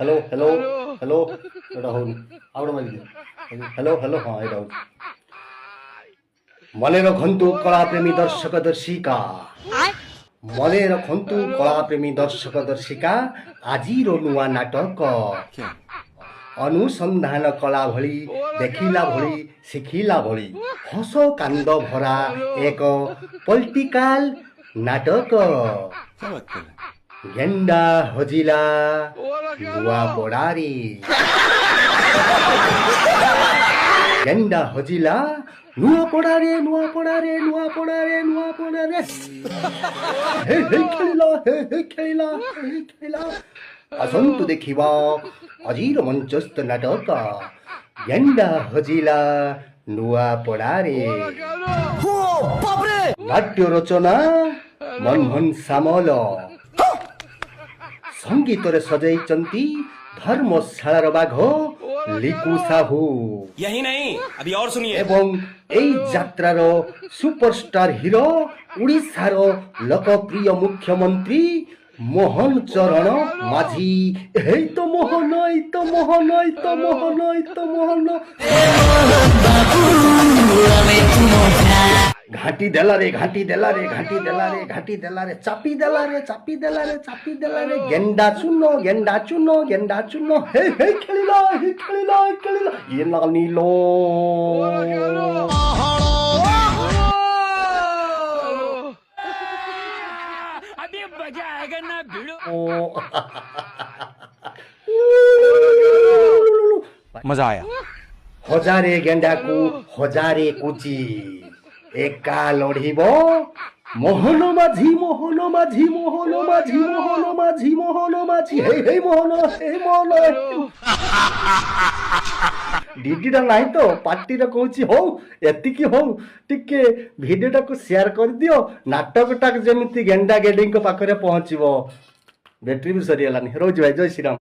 Hello hello hello एटा होनी out मारि hello hello हाँ एटा हो मने रखन्तु कला प्रेमी दर्शक दर्शिका मने रखन्तु कला प्रेमी दर्शक दर्शिका आजिर नुआ नाटक अनुसंधान कला भली देखिला भली शिखिला भली हस कांद भरा एक पॉलिटिकल नाटक गेंडा हजिला नुआ पड़ारी गेंडा हजिला नुआ पड़ारे नुआ पड़ारे नुआ पड़ारे नुआ पड़ारे हे खेलिला हे खेलिला हे खेलिला आसन्तु देखिबा अजीर मंचस्थ नाटक गेंडा हजिला नुआ पड़ारे नाट्य रचना मनमोहन सामल संगीत रे सजाइचंती धर्मशालार बाघ लिकु साहू यही नहीं अभी और सुनिए एवं एई यात्रार सुपरस्टार हिरो उड़ीसार लोकप्रिय मुख्यमंत्री मोहन चरण माझी এই তো মোহন এই তো মোহন এই তো মোহন এই তো মোহন घाटी देला रे घाटी देला रे घाटी देला रे घाटी देला रे चापी देला रे चापी देला रे चापी देला रे गेंडा चुनो गेंडा चुनो गेंडा चुनो हे खेलिला ये नानीलो अभी मजा आएगा ना भिड़ो मजा आया हजारे गेंडा को हजारे कुची एका लड़िब मोहन माझी मोहन माझी मोहन माझी मोहन माझी मोहन माझी हे मोहन डीडीटा नहीं तो पार्टी कहूँ हो एतिकी हो टिके भिडियोटा को शेयर कर दियो नाटकटा जमी गेंडा गेडी पाखे पहुँचब बैटेरी भी सरीगलानी रोज भाई जय श्रीराम।